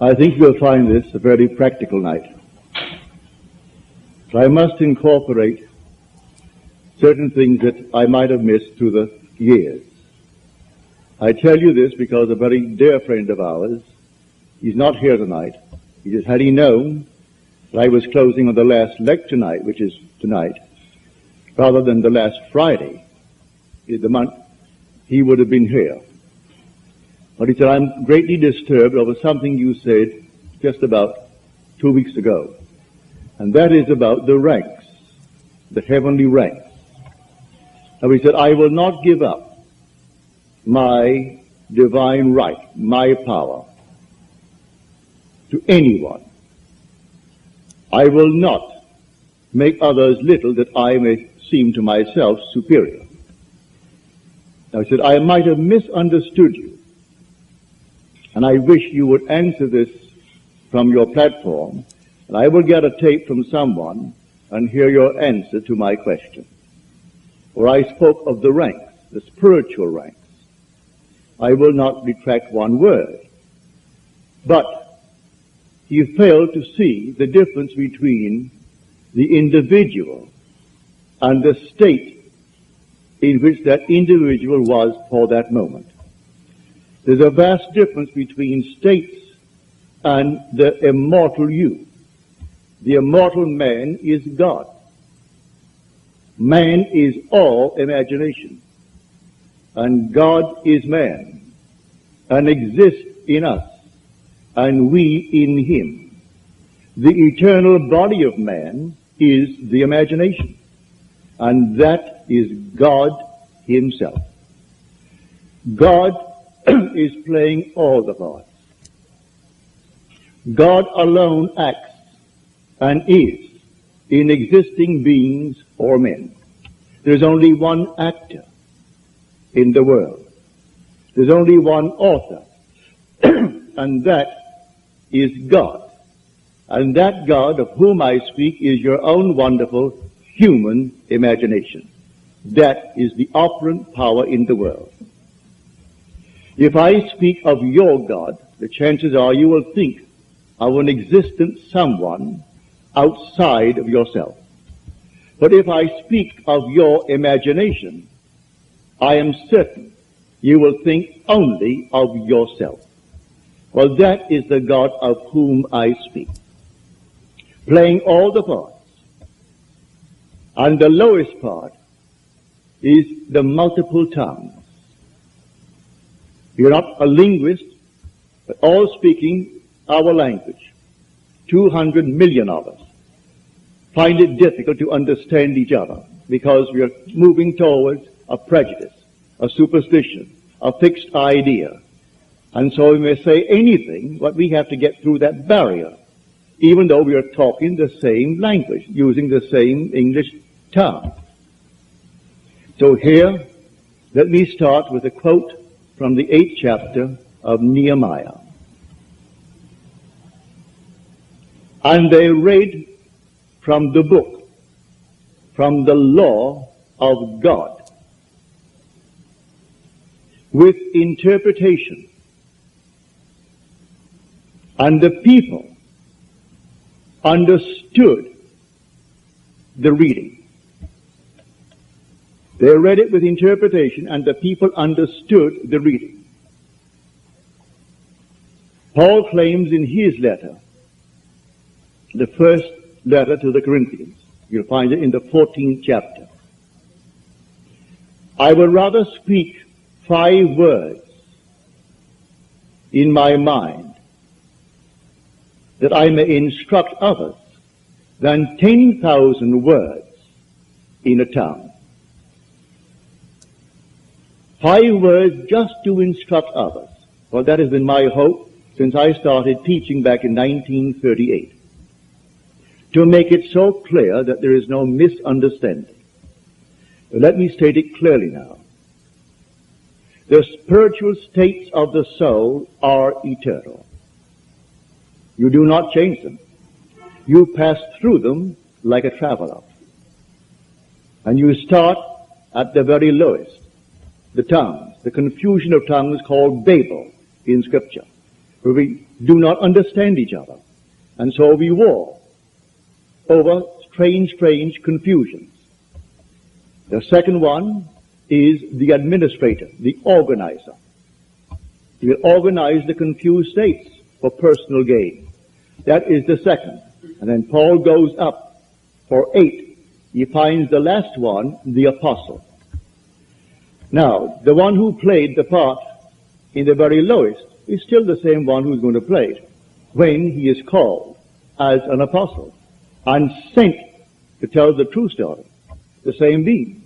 I think you'll find this a very practical night. I must incorporate certain things that I might have missed through the years. I tell you this because a very dear friend of ours, he's not here tonight. He just, had he known that I was closing on the last lecture night, which is tonight, rather than the last Friday in the month, he would have been here. But he said, I'm greatly disturbed over something you said just about 2 weeks ago. And that is about the ranks, the heavenly ranks. And he said, I will not give up my divine right, my power, to anyone. I will not make others little that I may seem to myself superior. Now he said, I might have misunderstood you, and I wish you would answer this from your platform, and I will get a tape from someone and hear your answer to my question. For I spoke of the ranks, the spiritual ranks. I will not retract one word. But he failed to see the difference between the individual and the state in which that individual was for that moment. There's a vast difference between states and the immortal you. The immortal man is God. Man is all imagination. And God is man, and exists in us, and we in him. The eternal body of man is the imagination, and that is God himself. God is playing all the parts. God alone acts and is in existing beings or men. There's only one actor in the world. There's only one author, and that is God. And that God of whom I speak is your own wonderful human imagination. That is the operant power in the world. If I speak of your God, the chances are you will think of an existent someone outside of yourself. But if I speak of your imagination, I am certain you will think only of yourself. Well, that is the God of whom I speak, playing all the parts. And the lowest part is the multiple tongues. You're not a linguist, but all speaking our language. 200 million of us find it difficult to understand each other because we are moving towards a prejudice, a superstition, a fixed idea. And so we may say anything, but we have to get through that barrier, even though we are talking the same language, using the same English tongue. So here, let me start with a quote from the 8th chapter of Nehemiah. And they read from the book, from the law of God, with interpretation. And the people understood the reading. They read it with interpretation, and the people understood the reading. Paul claims in his letter, the first letter to the Corinthians, you'll find it in the 14th chapter, I would rather speak 5 words in my mind that I may instruct others than 10,000 words in a tongue. 5 words just to instruct others. Well, that has been my hope since I started teaching back in 1938. To make it so clear that there is no misunderstanding. Let me state it clearly now. The spiritual states of the soul are eternal. You do not change them. You pass through them like a traveler. And you start at the very lowest, the tongues, the confusion of tongues called Babel in Scripture. where we do not understand each other, and so we war over strange confusions. The second one is the administrator, the organizer. He will organize the confused states for personal gain. That is the second. And then Paul goes up for 8. He finds the last one, the apostle. Now, the one who played the part in the very lowest is still the same one who's going to play it when he is called as an apostle and sent to tell the true story, the same being.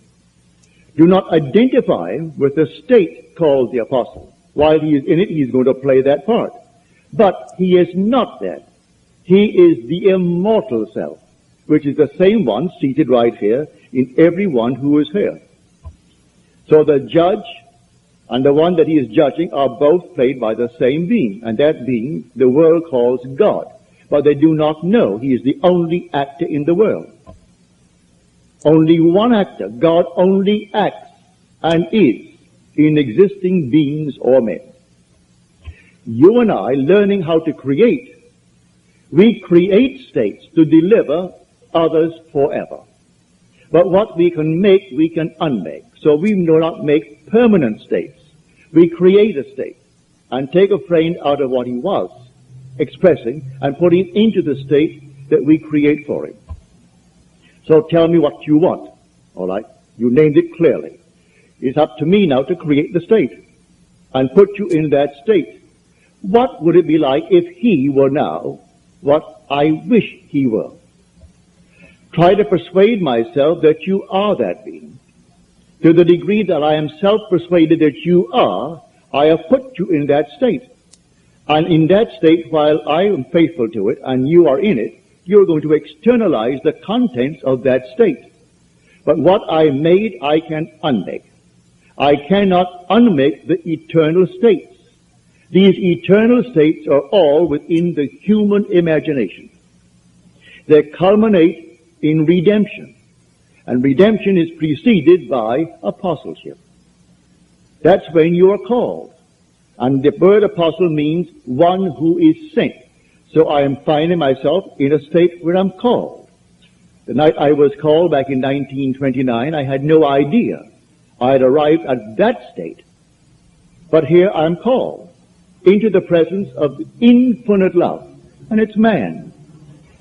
Do not identify him with the state called the apostle. While he is in it, he's going to play that part. But he is not that. He is the immortal self, which is the same one seated right here in everyone who is here. So the judge and the one that he is judging are both played by the same being, and that being the world calls God. But they do not know he is the only actor in the world. Only one actor. God only acts and is in existing beings or men. You and I, learning how to create, we create states to deliver others forever. But what we can make, we can unmake. So we do not make permanent states. We create a state and take a friend out of what he was expressing and put him into the state that we create for him. So tell me what you want. All right? You named it clearly. It's up to me now to create the state and put you in that state. What would it be like if he were now what I wish he were? Try to persuade myself that you are that being. To the degree that I am self-persuaded that you are, I have put you in that state. And in that state, while I am faithful to it and you are in it, you're going to externalize the contents of that state. But what I made, I can unmake. I cannot unmake the eternal states. These eternal states are all within the human imagination. They culminate in redemption. And redemption is preceded by apostleship. That's when you are called. And the word apostle means one who is sent. So I am finding myself in a state where I'm called. The night I was called back in 1929, I had no idea I had arrived at that state. But here I'm called into the presence of infinite love. And it's man.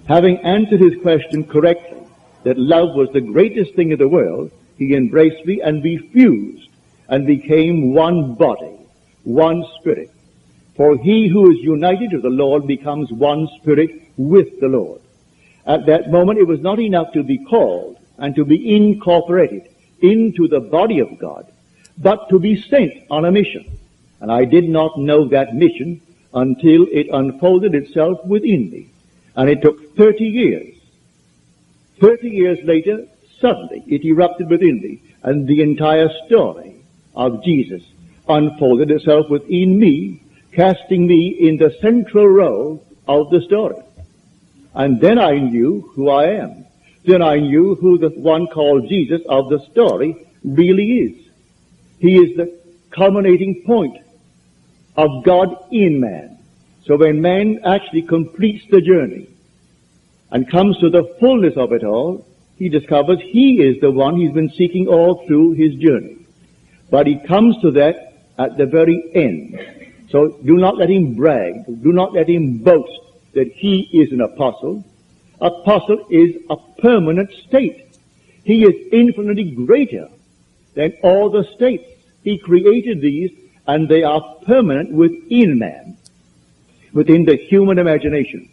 Having answered his question correctly, that love was the greatest thing in the world, he embraced me and we fused and became one body, one spirit. For he who is united to the Lord becomes one spirit with the Lord. At that moment, it was not enough to be called and to be incorporated into the body of God, but to be sent on a mission. And I did not know that mission until it unfolded itself within me. And it took 30 years. 30 years later, suddenly it erupted within me, and the entire story of Jesus unfolded itself within me, casting me in the central role of the story. And then I knew who I am. Then I knew who the one called Jesus of the story really is. He is the culminating point of God in man. So when man actually completes the journey and comes to the fullness of it all, he discovers he is the one he's been seeking all through his journey. But he comes to that at the very end. So do not let him brag. Do not let him boast that he is an apostle. Apostle is a permanent state. He is infinitely greater than all the states. He created these, and they are permanent within man, within the human imagination.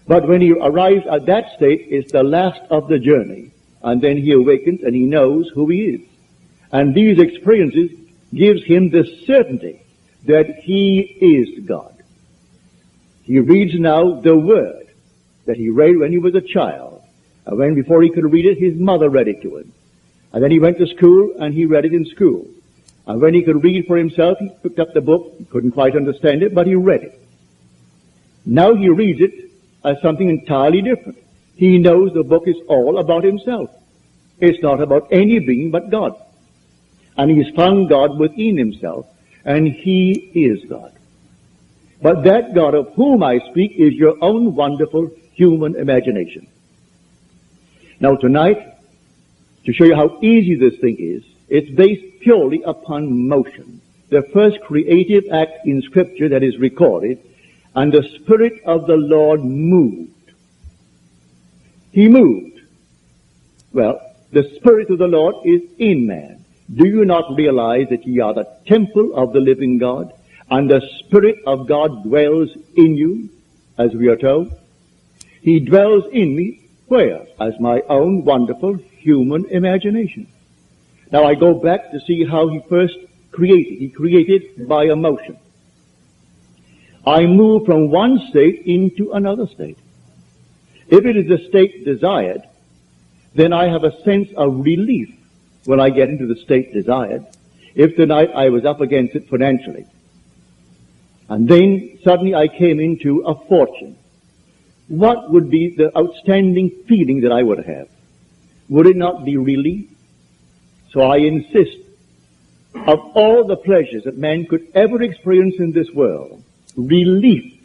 But when he arrives at that state, it's the last of the journey. And then he awakens and he knows who he is. And these experiences gives him the certainty that he is God. He reads now the word that he read when he was a child. And when before he could read it, his mother read it to him. And then he went to school and he read it in school. And when he could read for himself, he picked up the book. He couldn't quite understand it, but he read it. Now he reads it as something entirely different. He knows the book is all about himself. It's not about any being but God. And he's found God within himself, and he is God. But that God of whom I speak is your own wonderful human imagination. Now tonight, to show you how easy this thing is, it's based purely upon motion. The first creative act in Scripture that is recorded, and the Spirit of the Lord moved. He moved. Well, the Spirit of the Lord is in man. Do you not realize that ye are the temple of the living God, and the Spirit of God dwells in you, as we are told? He dwells in me, where? As my own wonderful human imagination. Now I go back to see how he first created. He created by emotion. I move from one state into another state. If it is the state desired, then I have a sense of relief when I get into the state desired. If tonight I was up against it financially, and then suddenly I came into a fortune, what would be the outstanding feeling that I would have? Would it not be relief? So I insist, of all the pleasures that man could ever experience in this world, relief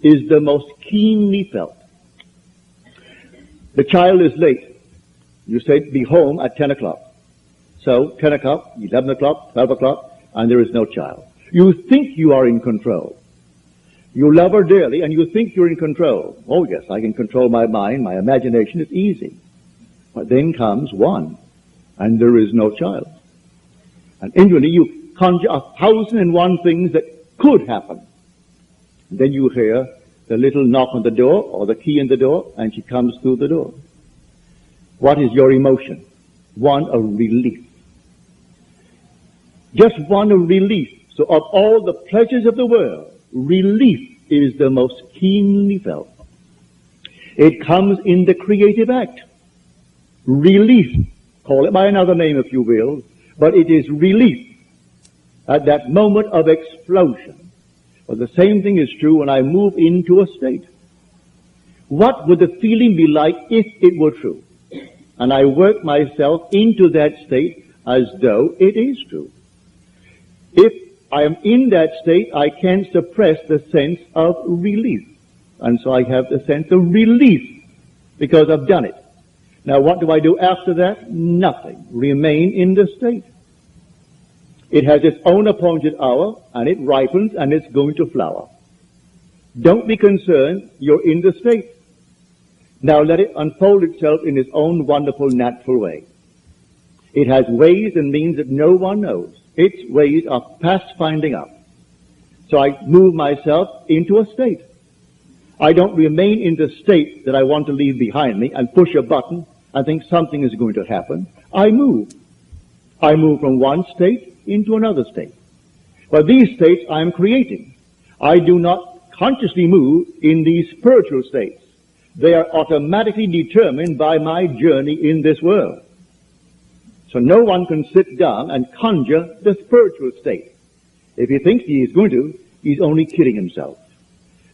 is the most keenly felt. The child is late. You say, be home at 10 o'clock. So 10 o'clock, 11 o'clock, 12 o'clock, and there is no child. You think you are in control. You love her dearly, and you think you're in control. Oh yes, I can control my mind, my imagination, it's easy. But then comes one, and there is no child. And inwardly you conjure 1,001 things that could happen. And then you hear the little knock on the door, or the key in the door, and she comes through the door. What is your emotion? One of relief. Just one of relief. So of all the pleasures of the world, relief is the most keenly felt. It comes in the creative act. Relief. Call it by another name if you will, but it is relief at that moment of explosion. But the same thing is true when I move into a state. What would the feeling be like if it were true? And I work myself into that state as though it is true. If I am in that state, I can suppress the sense of relief. And so I have the sense of relief because I've done it. Now what do I do after that? Nothing. Remain in the state. It has its own appointed hour, and it ripens, and it's going to flower. Don't be concerned, you're in the state. Now let it unfold itself in its own wonderful natural way. It has ways and means that no one knows. Its ways are past finding out. So I move myself into a state. I don't remain in the state that I want to leave behind me and push a button and think something is going to happen. I move. I move from one state into another state. But these states I am creating. I do not consciously move in these spiritual states. They are automatically determined by my journey in this world. So no one can sit down and conjure the spiritual state. If he thinks he is going to, he's only kidding himself.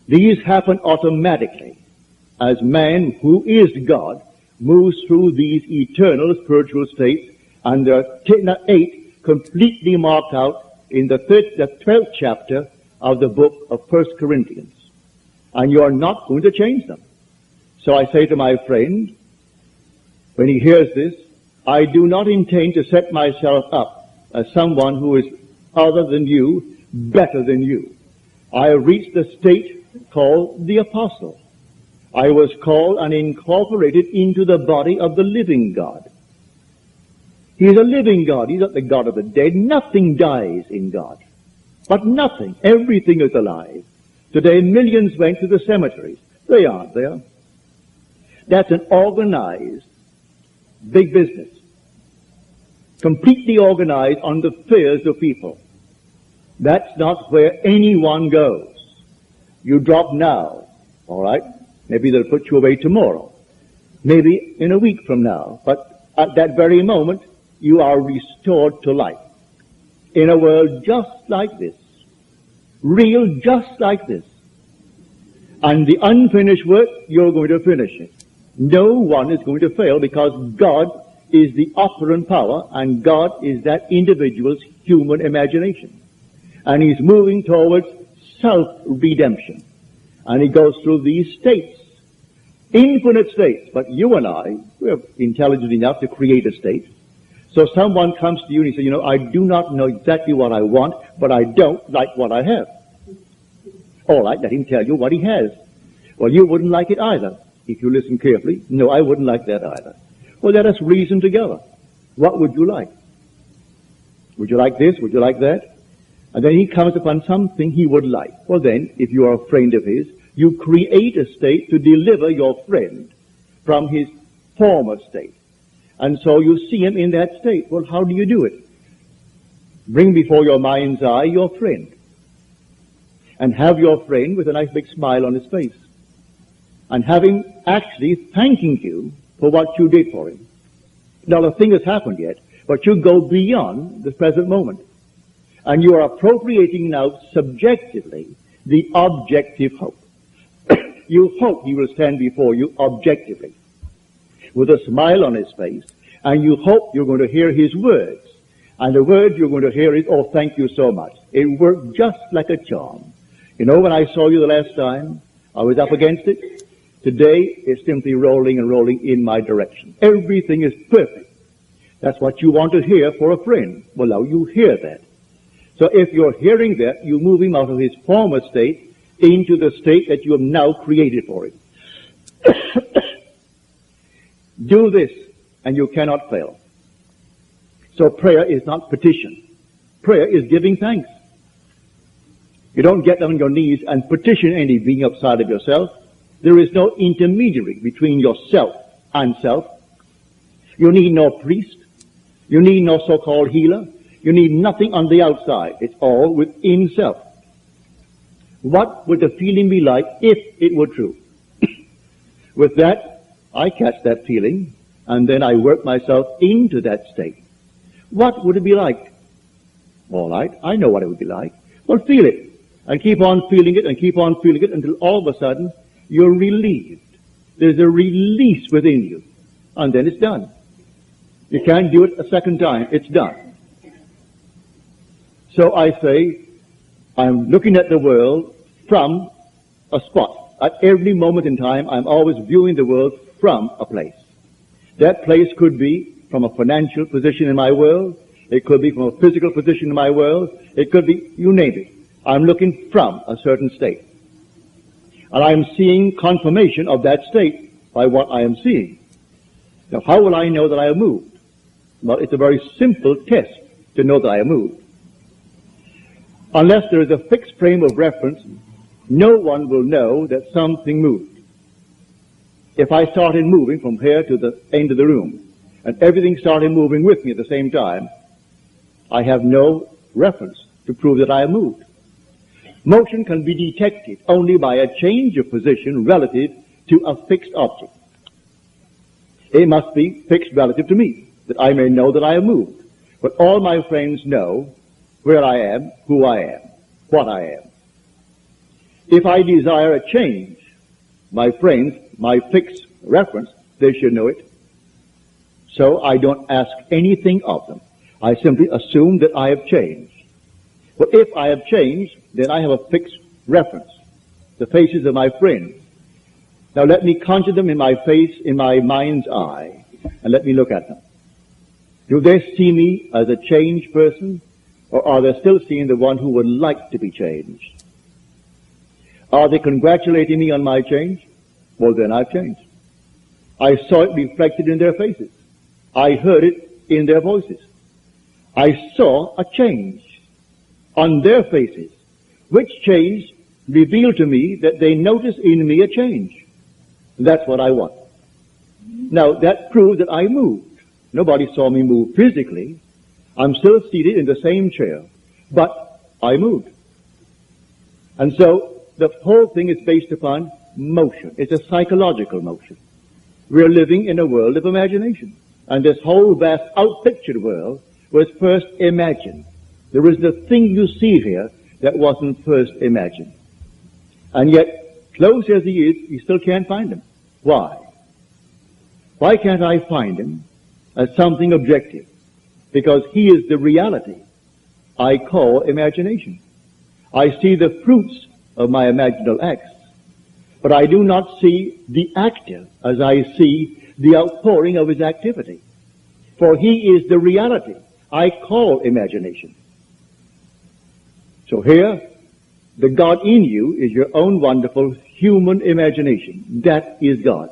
These happen automatically as man who is God moves through these eternal spiritual states, and there are 8 completely marked out in the 12th chapter of the book of 1 Corinthians. And you are not going to change them. So I say to my friend, when he hears this, I do not intend to set myself up as someone who is other than you, better than you. I have reached the state called the apostle. I was called and incorporated into the body of the living God. He is a living God. He's not the God of the dead. Nothing dies in God. But nothing. Everything is alive. Today millions went to the cemeteries. They aren't there. That's an organized big business. Completely organized on the fears of people. That's not where anyone goes. You drop now, all right? Maybe they'll put you away tomorrow. Maybe in a week from now. But at that very moment, you are restored to life. In a world just like this. Real just like this. And the unfinished work, you're going to finish it. No one is going to fail because God is the operant power and God is that individual's human imagination. And he's moving towards self-redemption. And he goes through these states, infinite states. But you and I, we're intelligent enough to create a state. So someone comes to you and he says, you know, I do not know exactly what I want, but I don't like what I have. All right, let him tell you what he has. Well, you wouldn't like it either, if you listen carefully. No, I wouldn't like that either. Well, let us reason together. What would you like? Would you like this? Would you like that? And then he comes upon something he would like. Well then, if you are a friend of his, you create a state to deliver your friend from his former state. And so you see him in that state. Well, how do you do it? Bring before your mind's eye your friend. And have your friend with a nice big smile on his face. And have him actually thanking you for what you did for him. Now, the thing has happened yet, but you go beyond the present moment. And you are appropriating now subjectively the objective hope. You hope he will stand before you objectively with a smile on his face, and you hope you're going to hear his words. And the words you're going to hear is, oh, thank you so much. It worked just like a charm. You know, when I saw you the last time, I was up against it. Today, it's simply rolling and rolling in my direction. Everything is perfect. That's what you want to hear for a friend. Well, now you hear that. So if you're hearing that, you move him out of his former state into the state that you have now created for him. Do this, and you cannot fail. So prayer is not petition. Prayer is giving thanks. You don't get on your knees and petition any being outside of yourself. There is no intermediary between yourself and self. You need no priest. You need no so-called healer. You need nothing on the outside. It's all within self. What would the feeling be like if it were true? With that, I catch that feeling, and then I work myself into that state. What would it be like? All right, I know what it would be like. Well, feel it, and keep on feeling it, and keep on feeling it, until all of a sudden, you're relieved. There's a release within you, and then it's done. You can't do it a second time. It's done. So I say, I'm looking at the world from a spot. At every moment in time, I'm always viewing the world from a place. That place could be from a financial position in my world. It could be from a physical position in my world. It could be, you name it. I'm looking from a certain state. And I'm seeing confirmation of that state by what I am seeing. Now, how will I know that I have moved? Well, it's a very simple test to know that I have moved. Unless there is a fixed frame of reference, no one will know that something moved. If I started moving from here to the end of the room, and everything started moving with me at the same time, I have no reference to prove that I have moved. Motion can be detected only by a change of position relative to a fixed object. It must be fixed relative to me, that I may know that I have moved. But all my friends know where I am, who I am, what I am. If I desire a change, my friends, my fixed reference, they should know it. So I don't ask anything of them. I simply assume that I have changed. But if I have changed, then I have a fixed reference, the faces of my friends. Now let me conjure them in my face, in my mind's eye, and let me look at them. Do they see me as a changed person, or are they still seeing the one who would like to be changed? Are they congratulating me on my change? Well, then I've changed. I saw it reflected in their faces. I heard it in their voices. I saw a change on their faces, which change revealed to me that they noticed in me a change. That's what I want. Now, that proved that I moved. Nobody saw me move physically. I'm still seated in the same chair, but I moved. And so the whole thing is based upon motion. It's a psychological motion. We're living in a world of imagination. And this whole vast outpictured world was first imagined. There isn't a thing you see here that wasn't first imagined. And yet, close as he is, you still can't find him. Why? Why can't I find him as something objective? Because he is the reality I call imagination. I see the fruits of my imaginal acts, but I do not see the actor as I see the outpouring of his activity. For he is the reality I call imagination. So here, the God in you is your own wonderful human imagination. That is God.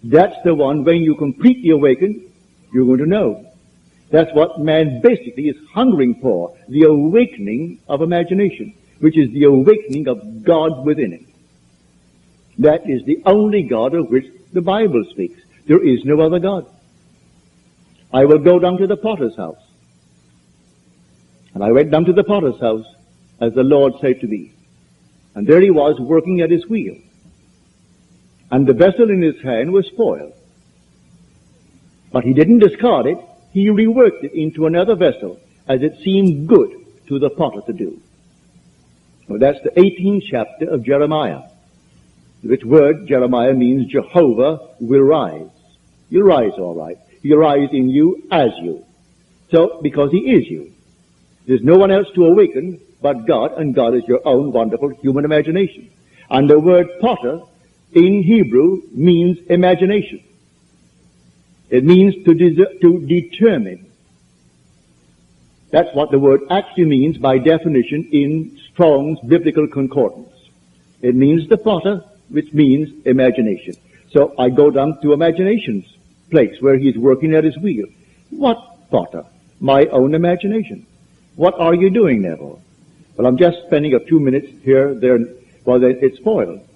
That's the one, when you completely awaken, you're going to know. That's what man basically is hungering for, the awakening of imagination, which is the awakening of God within it. That is the only God of which the Bible speaks. There is no other God. I will go down to the potter's house. And I went down to the potter's house, as the Lord said to me. And there he was, working at his wheel. And the vessel in his hand was spoiled. But he didn't discard it. He reworked it into another vessel, as it seemed good to the potter to do. So that's the 18th chapter of Jeremiah. Which word, Jeremiah, means Jehovah will rise. You'll rise all right. He'll rise in you as you. So, because he is you. There's no one else to awaken but God, and God is your own wonderful human imagination. And the word potter in Hebrew means imagination. It means to determine. That's what the word actually means by definition in Strong's Biblical Concordance. It means the potter, which means imagination. So I go down to imagination's place where he's working at his wheel. What potter? My own imagination. What are you doing, Neville? Well, I'm just spending a few minutes here, there, well, it's spoiled.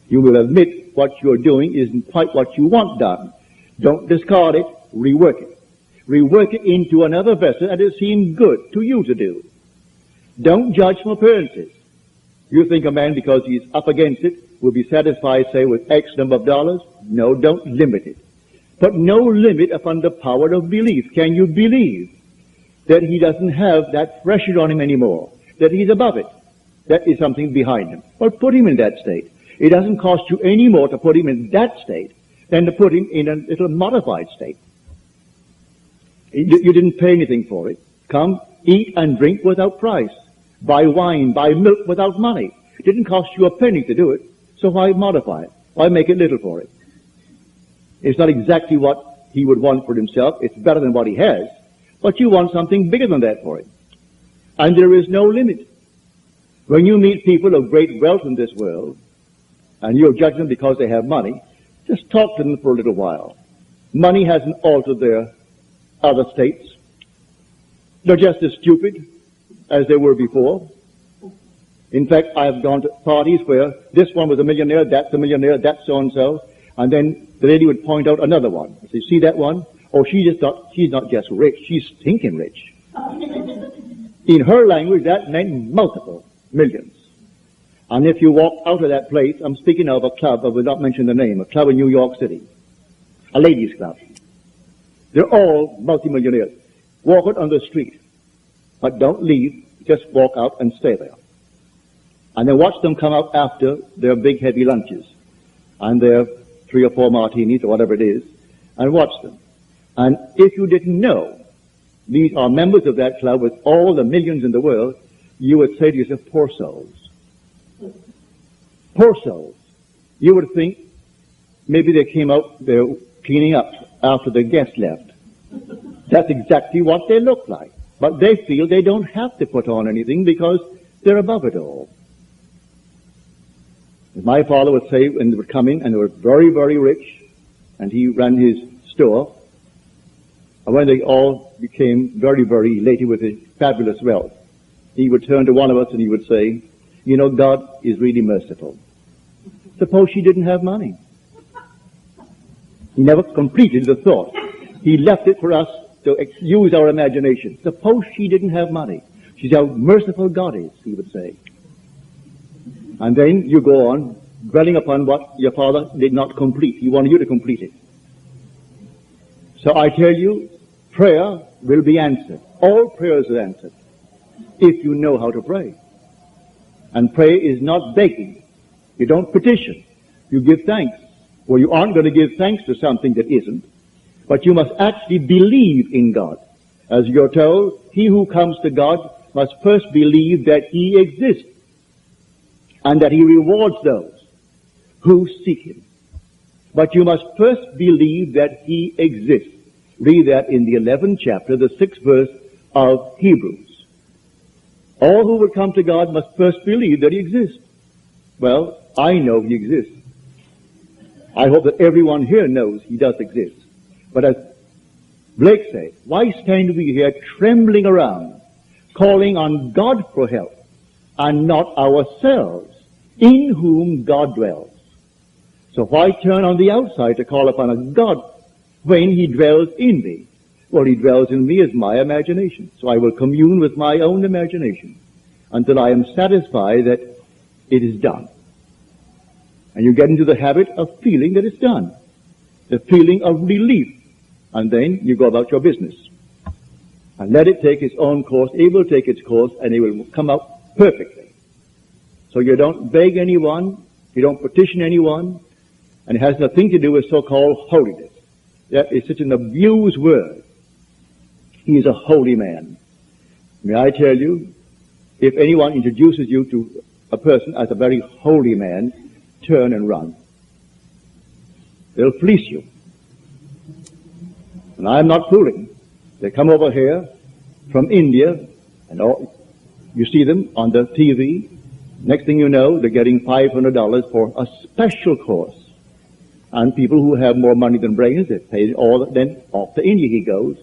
You will admit what you're doing isn't quite what you want done. Don't discard it, rework it. Rework it into another vessel that it seems good to you to do. Don't judge from appearances. You think a man, because he's up against it, will be satisfied, say, with X number of dollars? No, don't limit it. Put no limit upon the power of belief. Can you believe that he doesn't have that pressure on him anymore? That he's above it? That is something behind him. Well, put him in that state. It doesn't cost you any more to put him in that state than to put him in a little modified state. You didn't pay anything for it. Come, eat and drink without price. Buy wine, buy milk without money. It didn't cost you a penny to do it, so why modify it? Why make it little for it? It's not exactly what he would want for himself. It's better than what he has, but you want something bigger than that for it. And there is no limit. When you meet people of great wealth in this world, and you judge them because they have money, just talk to them for a little while. Money hasn't altered their other states. They're just as stupid as they were before. In fact, I've gone to parties where this one was a millionaire, that's a millionaire, that's so-and-so, and then the lady would point out another one. Say, see that one? Oh, she's not just rich, she's stinking rich. In her language, that meant multiple millions. And if you walk out of that place, I'm speaking of a club, I will not mention the name, a club in New York City, a ladies' club. They're all multimillionaires. Walk out on the street, but don't leave, just walk out and stay there. And then watch them come out after their big heavy lunches and their 3 or 4 martinis or whatever it is, and watch them. And if you didn't know these are members of that club with all the millions in the world, you would say to yourself, poor souls. Poor souls. You would think maybe they came out, they're cleaning up after the guests left. That's exactly what they look like. But they feel they don't have to put on anything because they're above it all. As my father would say when they would come in and they were very, very rich, and he ran his store, and when they all became very, very elated with his fabulous wealth, he would turn to one of us and he would say, you know, God is really merciful. Suppose she didn't have money. He never completed the thought. He left it for us to use our imagination. Suppose she didn't have money. She's how merciful God is, he would say. And then you go on dwelling upon what your father did not complete. He wanted you to complete it. So I tell you, prayer will be answered. All prayers are answered if you know how to pray. And prayer is not begging. You don't petition. You give thanks. Well, you aren't going to give thanks to something that isn't. But you must actually believe in God. As you're told, he who comes to God must first believe that he exists and that he rewards those who seek him. But you must first believe that he exists. Read that in the 11th chapter, the 6th verse of Hebrews. All who would come to God must first believe that he exists. Well, I know he exists. I hope that everyone here knows he does exist. But as Blake said, why stand we here trembling around, calling on God for help, and not ourselves, in whom God dwells? So why turn on the outside to call upon a God when he dwells in me? Well, he dwells in me as my imagination. So I will commune with my own imagination until I am satisfied that it is done. And you get into the habit of feeling that it's done, the feeling of relief. And then you go about your business. And let it take its own course. It will take its course, and it will come out perfectly. So you don't beg anyone, you don't petition anyone, and it has nothing to do with so-called holiness. That is such an abused word. He is a holy man. May I tell you, if anyone introduces you to a person as a very holy man, turn and run. They'll fleece you. And I'm not fooling. They come over here from India, and you see them on the TV. Next thing you know, they're getting $500 for a special course. And people who have more money than brains, they pay all. Then off to India he goes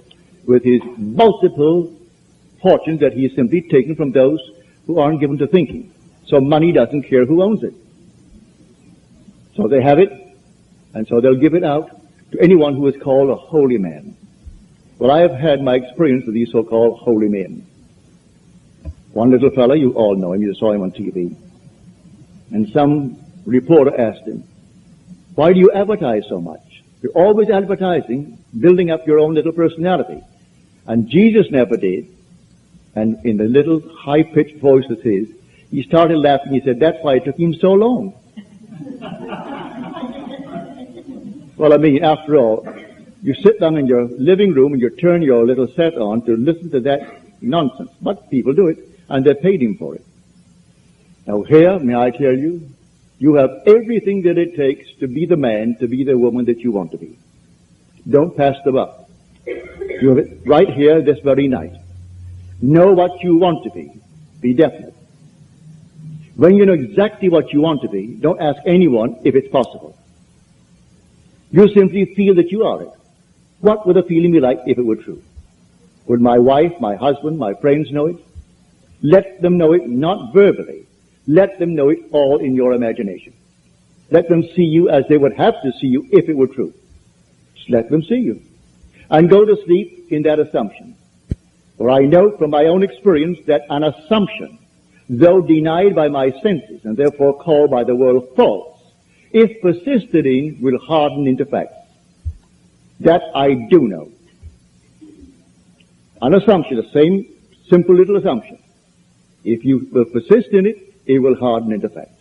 with his multiple fortunes that he has simply taken from those who aren't given to thinking. So money doesn't care who owns it. So they have it, and so they'll give it out to anyone who is called a holy man. Well, I have had my experience with these so-called holy men. One little fellow, you all know him, you saw him on TV. And some reporter asked him, why do you advertise so much? You're always advertising, building up your own little personality. And Jesus never did. And in the little high-pitched voice of his, he started laughing. He said, that's why it took him so long. Well, I mean, after all, you sit down in your living room and you turn your little set on to listen to that nonsense. But people do it, and they paid him for it. Now here, may I tell you, you have everything that it takes to be the man, to be the woman that you want to be. Don't pass the buck. You have it right here this very night. Know what you want to be. Be definite. When you know exactly what you want to be, don't ask anyone if it's possible. You simply feel that you are it. What would the feeling be like if it were true? Would my wife, my husband, my friends know it? Let them know it, not verbally. Let them know it all in your imagination. Let them see you as they would have to see you if it were true. Just let them see you. And go to sleep in that assumption. For I know from my own experience that an assumption, though denied by my senses and therefore called by the world false, if persisted in, will harden into facts. That I do know. An assumption, the same simple little assumption. If you will persist in it, it will harden into fact.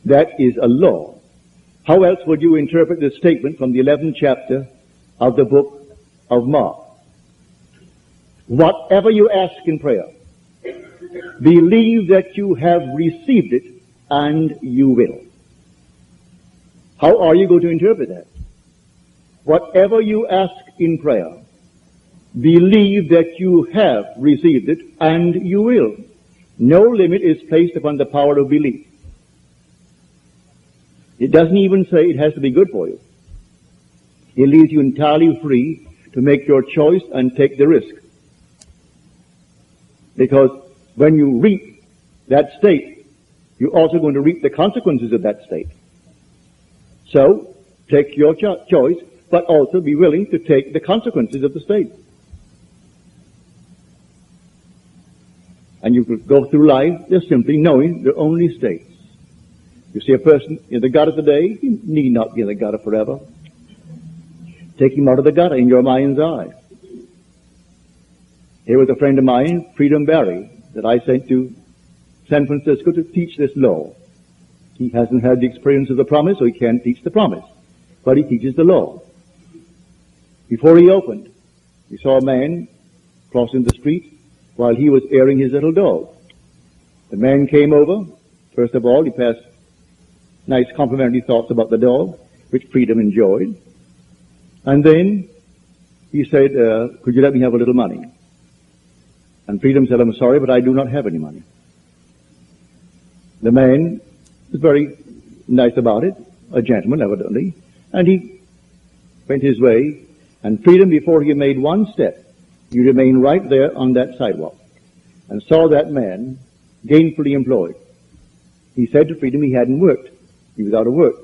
That is a law. How else would you interpret this statement from the 11th chapter of the book of Mark? Whatever you ask in prayer, believe that you have received it, and you will. How are you going to interpret that? Whatever you ask in prayer, believe that you have received it, and you will. No limit is placed upon the power of belief. It doesn't even say it has to be good for you. It leaves you entirely free to make your choice and take the risk. Because when you reap that state, you're also going to reap the consequences of that state. So, take your choice, but also be willing to take the consequences of the state. And you could go through life just simply knowing there are only states. You see a person in the gutter today, he need not be in the gutter forever. Take him out of the gutter in your mind's eye. Here was a friend of mine, Freedom Barry, that I sent to San Francisco to teach this law. He hasn't had the experience of the promise, so he can't teach the promise. But he teaches the law. Before he opened, he saw a man crossing the street, while he was airing his little dog. The man came over. First of all, he passed nice complimentary thoughts about the dog, which Freedom enjoyed. And then he said, could you let me have a little money? And Freedom said, I'm sorry, but I do not have any money. The man was very nice about it, a gentleman evidently, and he went his way, and Freedom, before he made one step, he remained right there on that sidewalk and saw that man gainfully employed. He said to Freedom he hadn't worked. He was out of work.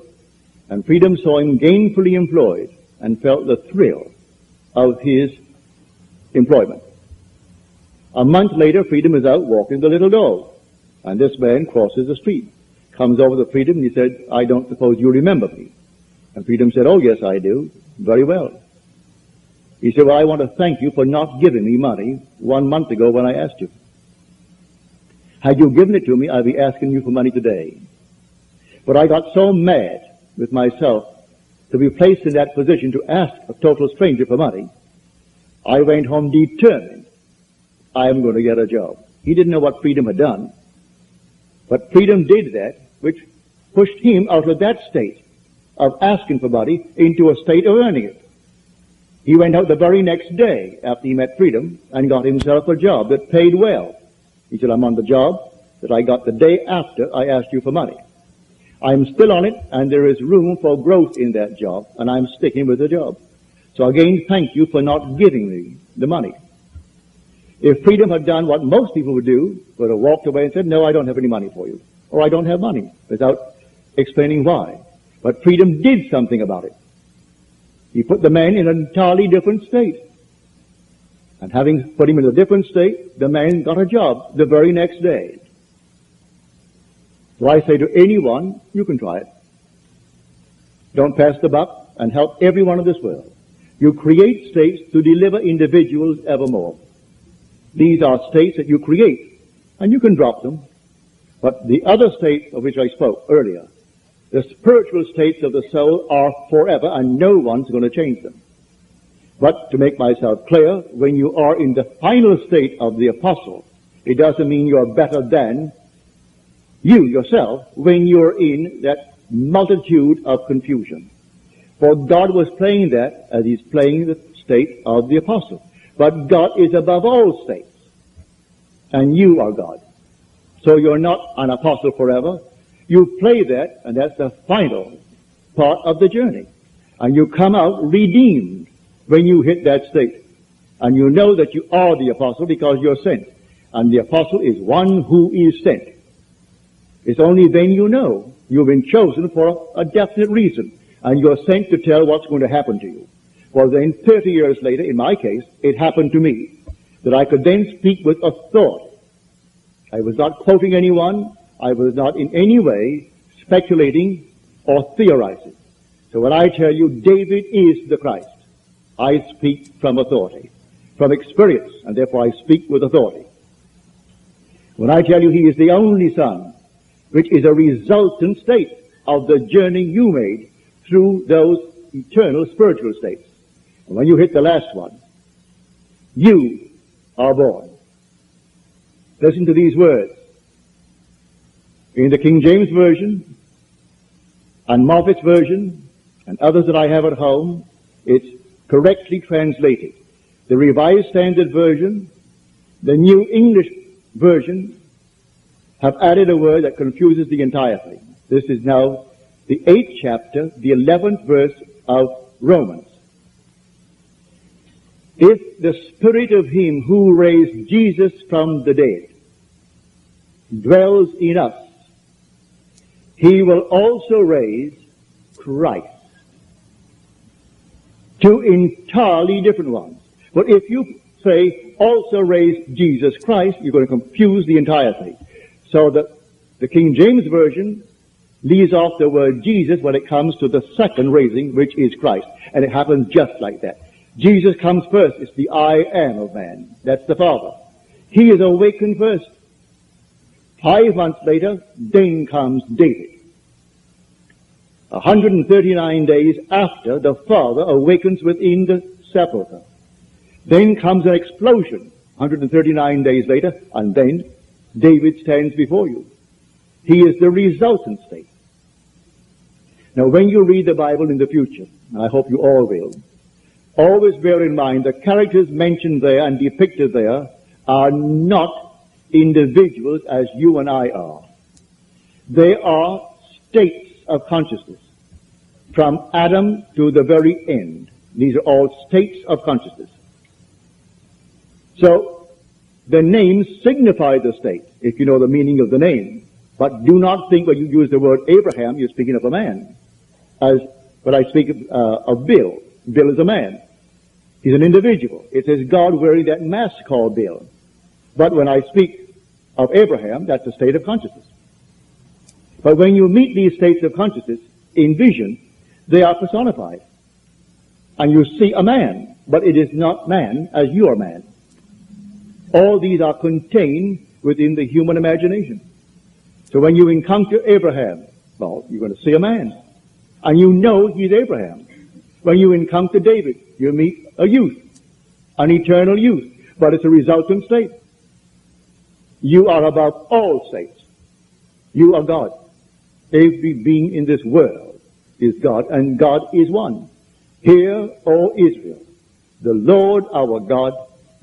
And Freedom saw him gainfully employed and felt the thrill of his employment. A month later, Freedom is out walking the little dog, and this man crosses the street, comes over to Freedom, and he said, I don't suppose you remember me. And Freedom said, oh, yes, I do. Very well. He said, well, I want to thank you for not giving me money 1 month ago when I asked you. Had you given it to me, I'd be asking you for money today. But I got so mad with myself to be placed in that position to ask a total stranger for money, I went home determined I am going to get a job. He didn't know what Freedom had done, but Freedom did that, which pushed him out of that state of asking for money into a state of earning it. He went out the very next day after he met Freedom and got himself a job that paid well. He said, I'm on the job that I got the day after I asked you for money. I'm still on it, and there is room for growth in that job, and I'm sticking with the job. So again, thank you for not giving me the money. If Freedom had done what most people would do, would have walked away and said, no, I don't have any money for you, or I don't have money, without explaining why. But Freedom did something about it. He put the man in an entirely different state. And having put him in a different state, the man got a job the very next day. So I say to anyone, you can try it. Don't pass the buck and help everyone in this world. You create states to deliver individuals evermore. These are states that you create, and you can drop them. But the other states of which I spoke earlier, the spiritual states of the soul are forever, and no one's going to change them. But to make myself clear, when you are in the final state of the apostle, it doesn't mean you're better than you yourself when you're in that multitude of confusion. For God was playing that as he's playing the state of the apostle. But God is above all states, and you are God. So you're not an apostle forever. You play that, and that's the final part of the journey. And you come out redeemed when you hit that state. And you know that you are the apostle because you're sent. And the apostle is one who is sent. It's only then you know you've been chosen for a definite reason. And you're sent to tell what's going to happen to you. Well, then 30 years later, in my case, it happened to me that I could then speak with authority. I was not quoting anyone. I was not in any way speculating or theorizing. So when I tell you David is the Christ, I speak from authority, from experience, and therefore I speak with authority. When I tell you he is the only Son, which is a resultant state of the journey you made through those eternal spiritual states. And when you hit the last one, you are born. Listen to these words. In the King James Version and Moffat's Version and others that I have at home, it's correctly translated. The Revised Standard Version, the New English Version, have added a word that confuses the entire thing. This is now the 8th chapter, the 11th verse of Romans. If the Spirit of him who raised Jesus from the dead dwells in us, he will also raise Christ. Two entirely different ones. But if you say also raise Jesus Christ, you're going to confuse the entire thing. So that the King James Version leaves off the word Jesus when it comes to the second raising, which is Christ. And it happens just like that. Jesus comes first. It's the I am of man. That's the Father. He is awakened first. 5 months later, then comes David. 139 days after the Father awakens within the sepulchre. Then comes an explosion 139 days later, and then David stands before you. He is the resultant state. Now, when you read the Bible in the future, and I hope you all will, always bear in mind the characters mentioned there and depicted there are not individuals as you and I are. They are states of consciousness, from Adam to the very end. These are all states of consciousness. So, the names signify the state, if you know the meaning of the name. But do not think when you use the word Abraham, you're speaking of a man. As when I speak of Bill, Bill is a man. He's an individual. It says God wearing that mask called Bill. But when I speak of Abraham, that's a state of consciousness. But when you meet these states of consciousness in vision, they are personified. And you see a man, but it is not man as you are man. All these are contained within the human imagination. So when you encounter Abraham, well, you're going to see a man. And you know he's Abraham. When you encounter David, you meet a youth, an eternal youth. But it's a resultant state. You are above all states. You are God. Every being in this world is God, and God is one. Hear, O Israel, the Lord our God,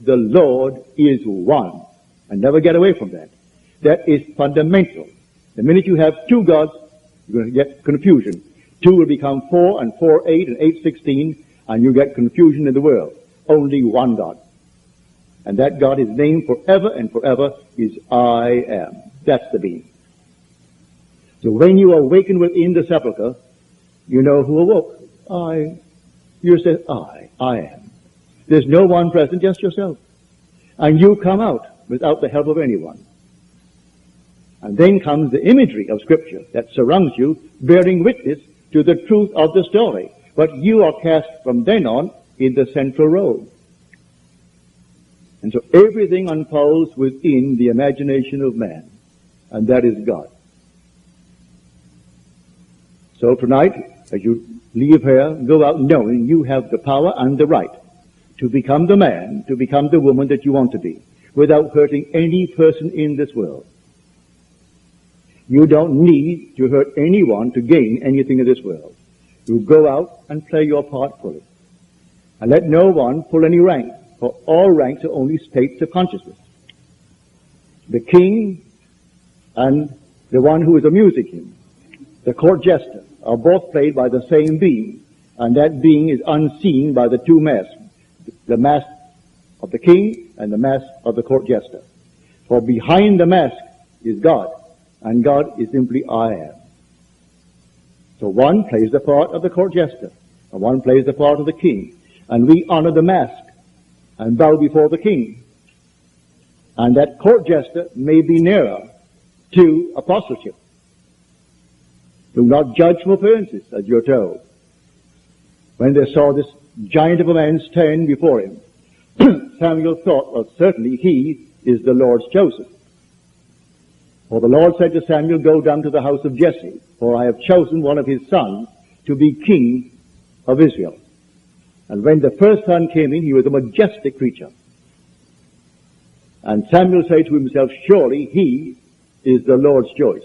the Lord is one. And never get away from that. That is fundamental. The minute you have two gods, you're going to get confusion. Two will become 4, and 4, 8, and 8, 16, and you get confusion in the world. Only one God. And that God, his name forever and forever, is I am. That's the being. So when you awaken within the sepulchre, you know who awoke. You say, I am. There's no one present, just yourself. And you come out without the help of anyone. And then comes the imagery of Scripture that surrounds you, bearing witness to the truth of the story. But you are cast from then on in the central road. And so everything unfolds within the imagination of man. And that is God. So tonight, as you leave here, go out knowing you have the power and the right to become the man, to become the woman that you want to be, without hurting any person in this world. You don't need to hurt anyone to gain anything in this world. You go out and play your part fully. And let no one pull any rank, for all ranks are only states of consciousness. The king and the one who is amusing him, the court jester, are both played by the same being, and that being is unseen by the two masks, the mask of the king and the mask of the court jester. For behind the mask is God, and God is simply I am. So one plays the part of the court jester, and one plays the part of the king, and we honor the mask and bow before the king. And that court jester may be nearer to apostleship. Do not judge from appearances, as you're told. When they saw this giant of a man stand before him, Samuel thought, well, certainly he is the Lord's chosen. For the Lord said to Samuel, go down to the house of Jesse, for I have chosen one of his sons to be king of Israel. And when the first son came in, he was a majestic creature. And Samuel said to himself, surely he is the Lord's choice.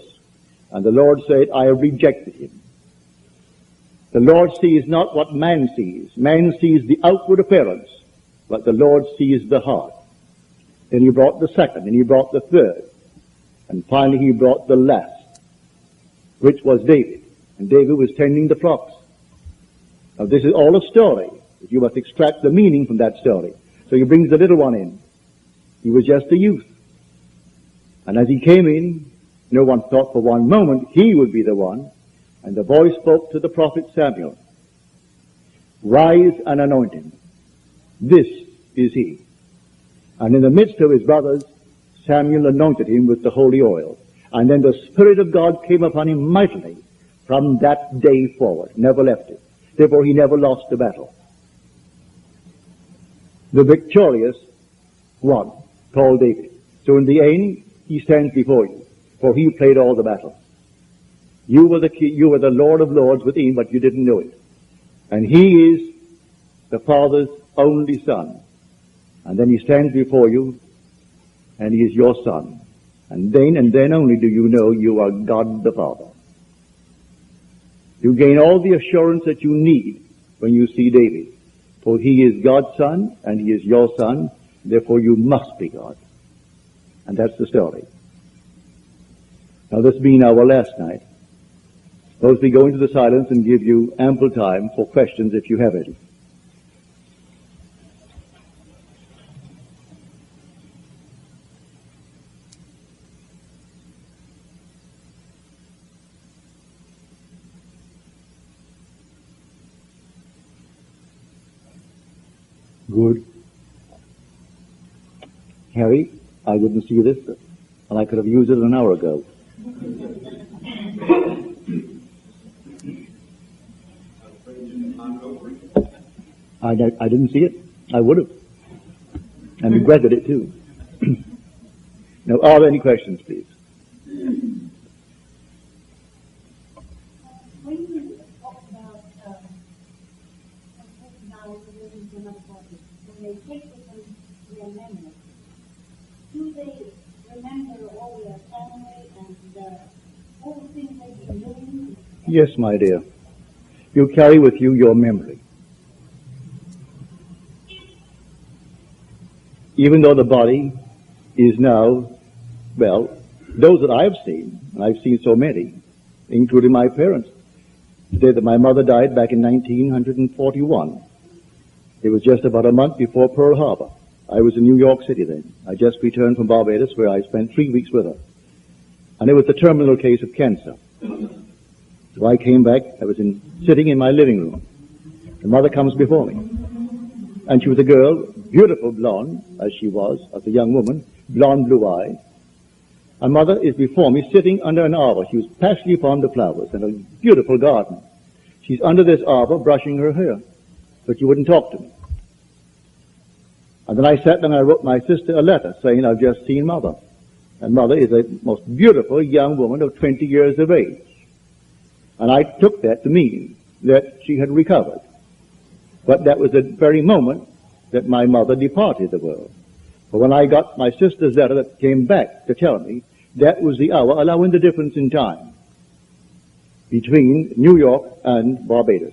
And the Lord said, I have rejected him. The Lord sees not what man sees. Man sees the outward appearance, but the Lord sees the heart. Then he brought the second, and he brought the third. And finally he brought the last, which was David. And David was tending the flocks. Now this is all a story, but you must extract the meaning from that story. So he brings the little one in. He was just a youth. And as he came in, no one thought for one moment he would be the one. And the voice spoke to the prophet Samuel. Rise and anoint him. This is he. And in the midst of his brothers, Samuel anointed him with the holy oil. And then the Spirit of God came upon him mightily from that day forward. Never left it. Therefore he never lost the battle. The victorious one, called David. So in the end, he stands before you. For he played all the battles. You were the Lord of Lords within, but you didn't know it. And he is the Father's only Son. And then he stands before you, and he is your son. And then only do you know you are God the Father. You gain all the assurance that you need when you see David. For he is God's son, and he is your son, therefore you must be God. And that's the story. Now this being our last night, suppose we go into the silence and give you ample time for questions if you have any. Good. Harry, I didn't see this, and I could have used it an hour ago. I didn't see it. I would have. And regretted it too. Now, are there any questions, please? When you talk about living to another body, when they take with them their memory, do they remember all their family and all the things they've been doing? Yes, my dear. You carry with you your memory. Even though the body is now, well, those that I've seen, and I've seen so many, including my parents, say that my mother died back in 1941. It was just about a month before Pearl Harbor. I was in New York City then. I just returned from Barbados, where I spent 3 weeks with her. And it was a terminal case of cancer. So I came back. I was sitting in my living room. The mother comes before me. And she was a girl, beautiful blonde, as she was, as a young woman, blonde, blue-eyed. And mother is before me, sitting under an arbor. She was passionately fond of flowers and a beautiful garden. She's under this arbor brushing her hair, but she wouldn't talk to me. And then I sat and I wrote my sister a letter saying, I've just seen mother. And mother is a most beautiful young woman of 20 years of age. And I took that to mean that she had recovered. But that was the very moment that my mother departed the world. But when I got my sister's letter that came back to tell me, that was the hour, allowing the difference in time between New York and Barbados.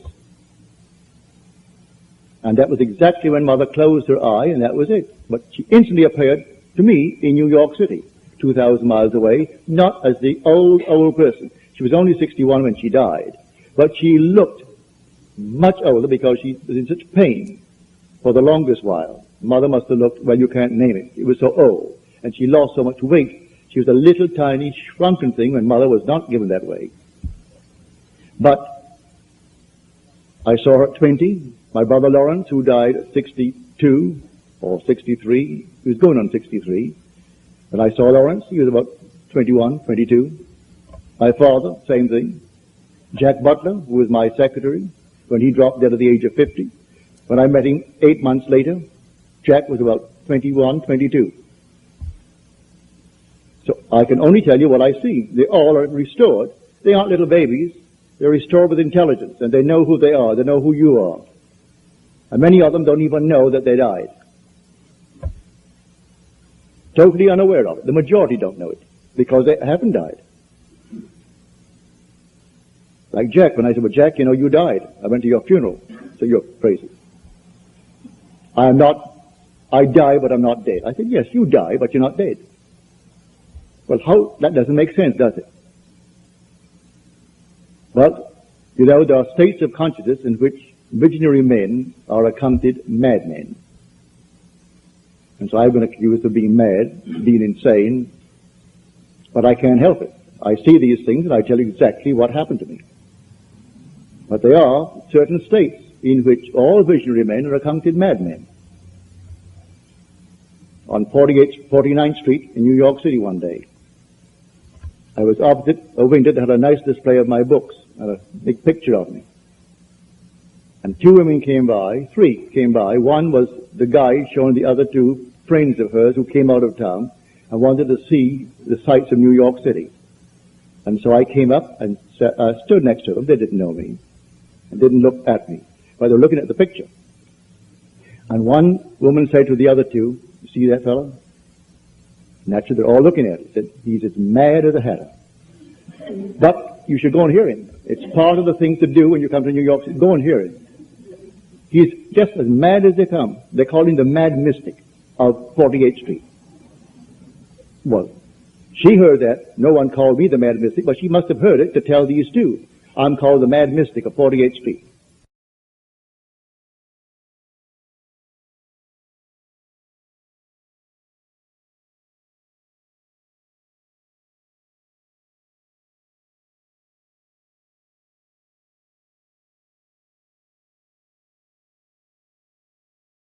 And that was exactly when mother closed her eye, and that was it. But she instantly appeared to me in New York City, 2,000 miles away, not as the old person. She was only 61 when she died. But she looked much older because she was in such pain for the longest while. Mother must have looked, well, you can't name it. It was so old. And she lost so much weight. She was a little tiny shrunken thing when mother was not given that weight. But I saw her at 20. My brother Lawrence, who died at 62 or 63, he was going on 63. When I saw Lawrence, he was about 21, 22. My father, same thing. Jack Butler, who was my secretary, when he dropped dead at the age of 50. When I met him 8 months later, Jack was about 21, 22. So I can only tell you what I see. They all are restored. They aren't little babies. They're restored with intelligence, and they know who they are. They know who you are. And many of them don't even know that they died. Totally unaware of it. The majority don't know it, because they haven't died. Like Jack, when I said, well, Jack, you know, you died. I went to your funeral. So you're crazy. I die, but I'm not dead. I said, yes, you die, but you're not dead. Well, how? That doesn't make sense, does it? Well, you know, there are states of consciousness in which visionary men are accounted madmen. And so I've been accused of being mad, being insane, but I can't help it. I see these things and I tell you exactly what happened to me. But there are certain states in which all visionary men are accounted madmen. On 49th Street in New York City one day, I was opposite a window that had a nice display of my books and a big picture of me. And two women came by, three came by. One was the guide showing the other two friends of hers who came out of town and wanted to see the sights of New York City. And so I came up and stood next to them. They didn't know me and didn't look at me, but they were looking at the picture. And one woman said to the other two, "You see that fellow?" Naturally, they're all looking at him. Said, "He's as mad as a hatter." But you should go and hear him. It's part of the things to do when you come to New York City. Go and hear him. He's just as mad as they come. They call him the mad mystic of 48th Street. Well, she heard that. No one called me the mad mystic, but she must have heard it to tell these two. I'm called the mad mystic of 48th Street.